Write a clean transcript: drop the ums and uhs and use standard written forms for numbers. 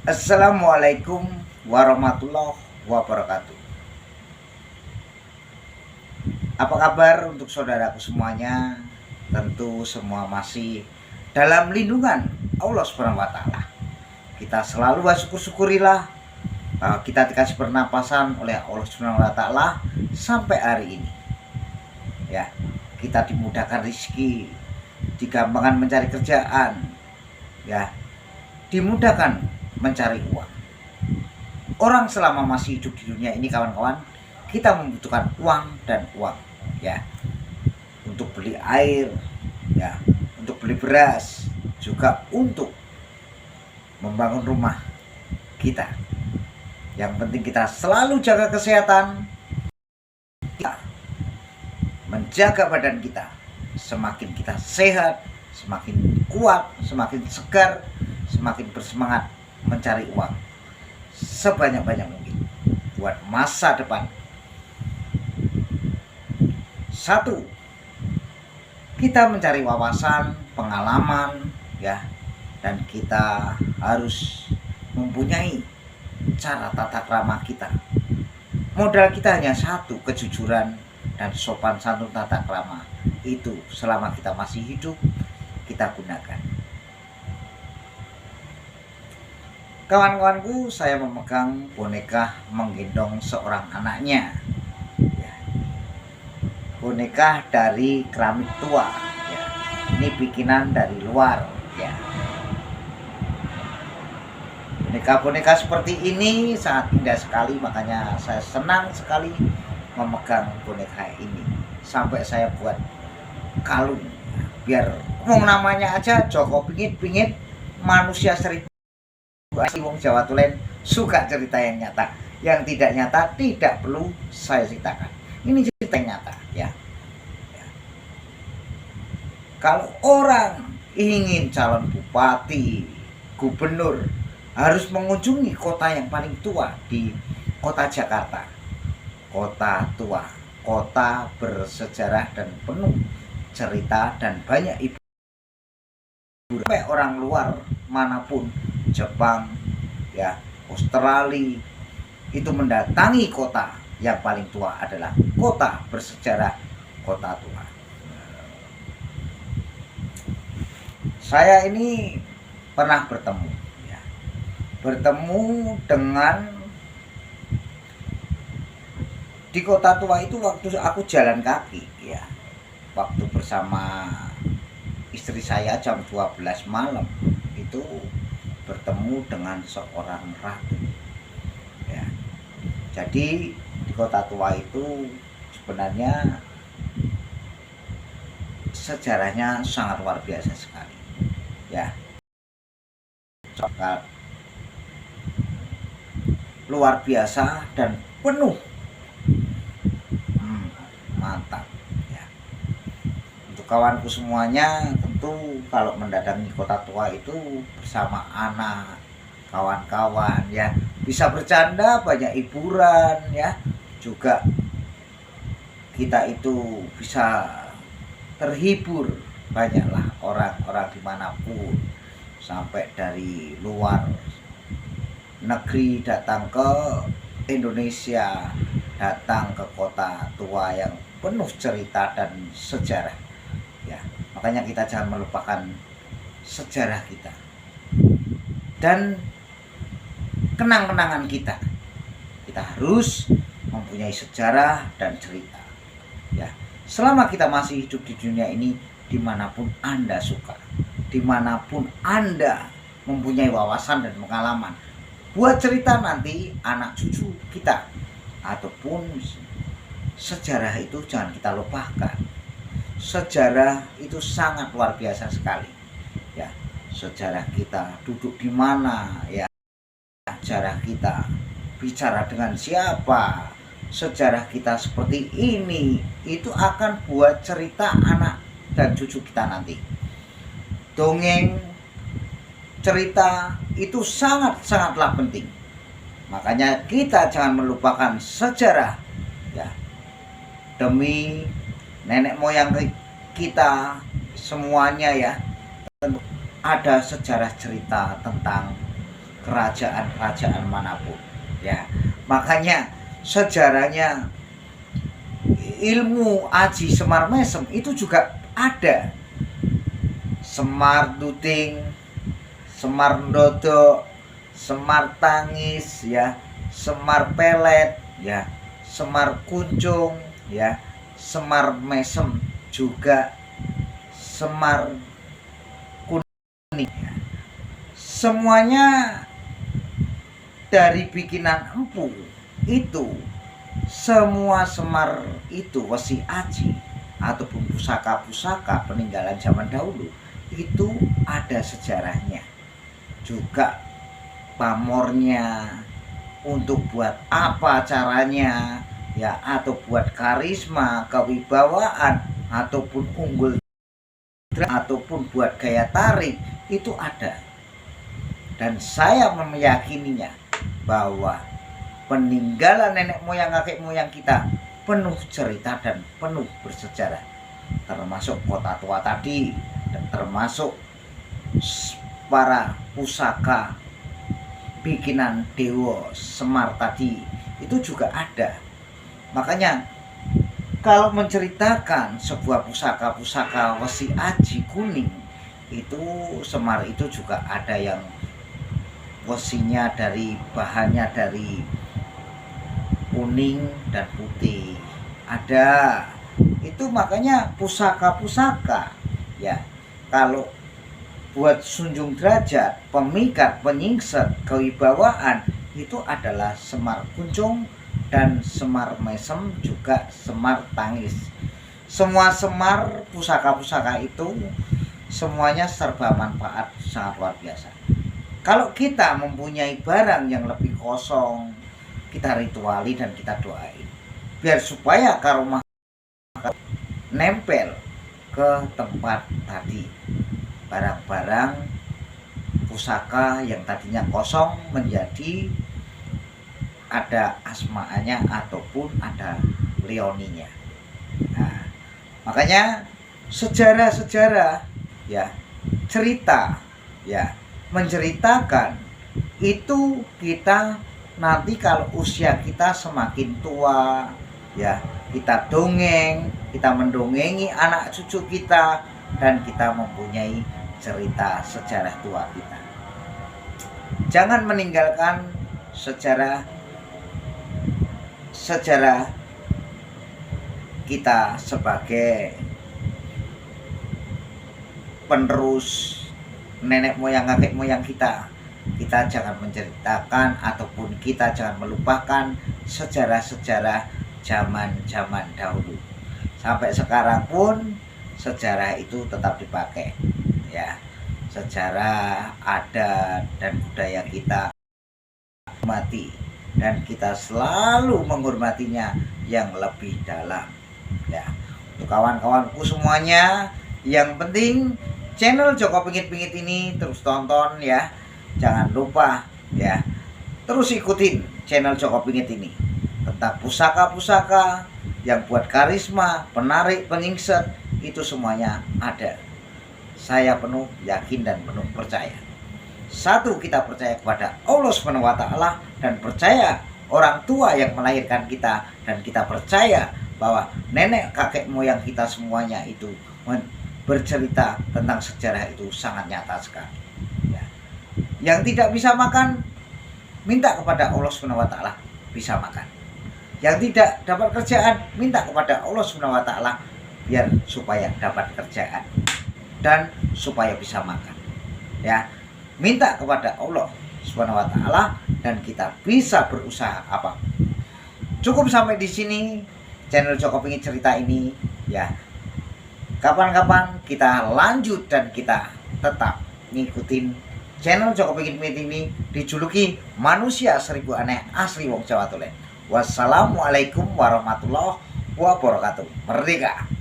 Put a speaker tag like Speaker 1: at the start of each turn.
Speaker 1: Assalamualaikum warahmatullahi wabarakatuh. Apa kabar untuk saudaraku semuanya? Tentu semua masih dalam lindungan Allah Subhanahu wa taala. Kita selalu bersyukur-syukurilah kita dikasih pernapasan oleh Allah Subhanahu wa taala sampai hari ini. Ya, kita dimudahkan rezeki, digampangkan mencari kerjaan, ya, dimudahkan mencari uang. Orang selama masih hidup di dunia ini, kawan-kawan, kita membutuhkan uang dan uang, ya, untuk beli air, ya, untuk beli beras, juga untuk membangun rumah kita. Yang penting kita selalu jaga kesehatan kita, menjaga badan kita. Semakin kita sehat, semakin kuat, semakin segar, semakin bersemangat mencari uang sebanyak-banyak mungkin buat masa depan. Satu, kita mencari wawasan, pengalaman, ya, dan kita harus mempunyai cara tata krama kita. Modal kita hanya satu, kejujuran dan sopan santun tata krama. Itu selama kita masih hidup, kita gunakan. Kawan-kawanku, saya memegang boneka menggendong seorang anaknya, ya. Boneka dari keramik tua, ya. Ini bikinan dari luar, ya. Boneka-boneka seperti ini sangat indah sekali, makanya saya senang sekali memegang boneka ini. Sampai saya buat kalung, biar namanya aja Joko Pingit manusia seribu. Wong Jawa Tulen suka cerita yang nyata, yang tidak nyata tidak perlu saya ceritakan. Ini cerita yang nyata, ya. Kalau orang ingin calon bupati, gubernur, harus mengunjungi kota yang paling tua di kota Jakarta. Kota tua, kota bersejarah dan penuh cerita dan banyak ibu. Sampai orang luar manapun, Jepang, ya, Australia, itu mendatangi kota yang paling tua adalah kota bersejarah, kota tua. Saya ini pernah bertemu, ya, bertemu dengan di kota tua itu waktu aku jalan kaki, ya, waktu bersama istri saya jam 12 malam itu bertemu dengan seorang ratu, ya. Jadi di kota tua itu sebenarnya sejarahnya sangat luar biasa sekali, ya. Sangat luar biasa dan penuh mantap, ya. Untuk kawanku semuanya, tentu kalau mendatangi kota tua itu bersama anak, kawan-kawan, ya, bisa bercanda, banyak hiburan, ya, juga kita itu bisa terhibur. Banyaklah orang-orang dimanapun, sampai dari luar negeri datang ke Indonesia, datang ke kota tua yang penuh cerita dan sejarah, ya. Makanya kita jangan melupakan sejarah kita dan kenang-kenangan kita. Kita harus mempunyai sejarah dan cerita, ya. Selama kita masih hidup di dunia ini, dimanapun Anda suka, dimanapun Anda mempunyai wawasan dan pengalaman, buat cerita nanti anak cucu kita, ataupun sejarah itu jangan kita lupakan. Sejarah itu sangat luar biasa sekali, ya. Sejarah kita duduk di mana, ya. Sejarah kita bicara dengan siapa, sejarah kita seperti ini, itu akan buat cerita anak dan cucu kita nanti. Dongeng, cerita itu sangatlah penting. Makanya kita jangan melupakan sejarah, ya. Demi nenek moyang kita semuanya, ya, ada sejarah cerita tentang kerajaan-kerajaan manapun ya. Makanya sejarahnya ilmu Aji Semar Mesem itu juga ada. Semar Duting, Semar Ndodo, Semar Tangis ya, Semar Pelet ya, Semar Kuncung ya, Semar Mesem juga, Semar Kuning ya. Semuanya dari bikinan empu itu. Semua semar itu wesi aji ataupun pusaka-pusaka peninggalan zaman dahulu itu ada sejarahnya juga, pamornya, untuk buat apa caranya ya, atau buat karisma, kewibawaan, ataupun unggul ataupun buat gaya tarik itu ada. Dan saya meyakininya bahwa peninggalan nenek moyang kakek moyang kita penuh cerita dan penuh bersejarah, termasuk kota tua tadi dan termasuk para pusaka bikinan Dewa Semar tadi itu juga ada. Makanya kalau menceritakan sebuah pusaka-pusaka wesi aji kuning itu, Semar itu juga ada yang wesinya dari bahannya dari kuning dan putih ada itu. Makanya pusaka-pusaka ya, kalau buat Sunjung Derajat, pemikat, penyingset, kewibawaan itu adalah Semar Kuncung dan Semar Mesem, juga Semar Tangis. Semua semar pusaka-pusaka itu semuanya serba manfaat, sangat luar biasa. Kalau kita mempunyai barang yang lebih kosong, kita rituali dan kita doain biar supaya karomah nempel ke tempat tadi. Barang-barang pusaka yang tadinya kosong menjadi ada asmaannya ataupun ada leoninya. Nah, makanya sejarah-sejarah ya, cerita ya, menceritakan itu kita nanti kalau usia kita semakin tua ya, kita dongeng, kita mendongengi anak cucu kita, dan kita mempunyai cerita sejarah tua kita. Jangan meninggalkan sejarah kita sebagai penerus nenek moyang kakek moyang kita. Kita jangan menceritakan ataupun kita jangan melupakan sejarah-sejarah zaman-zaman dahulu. Sampai sekarang pun sejarah itu tetap dipakai ya. Sejarah adat dan budaya kita hormati, dan kita selalu menghormatinya yang lebih dalam ya. Untuk kawan-kawanku semuanya, yang penting channel Joko Pingit-Pingit ini terus tonton ya. Jangan lupa ya, terus ikutin channel Joko Pingit ini tentang pusaka-pusaka yang buat karisma, penarik, penyingset, itu semuanya ada. Saya penuh yakin dan penuh percaya. Satu, kita percaya kepada Allah Subhanahu wa Ta'ala, dan percaya orang tua yang melahirkan kita, dan kita percaya bahwa nenek kakek moyang kita semuanya itu bercerita tentang sejarah itu sangat nyata sekali. Yang tidak bisa makan, minta kepada Allah Subhanahu wa Ta'ala bisa makan. Yang tidak dapat kerjaan, minta kepada Allah Subhanahu wa Ta'ala biar supaya dapat kerjaan dan supaya bisa makan. Ya, minta kepada Allah Subhanahu wa Ta'ala dan kita bisa berusaha apa. Cukup sampai di sini channel Joko Pingit cerita ini ya. Kapan-kapan kita lanjut dan kita tetap ngikutin channel Joko Pingit-Pingit ini, dijuluki manusia seribu aneh asli wong Jawa Tulen. Wassalamualaikum warahmatullahi wabarakatuh. Merdeka.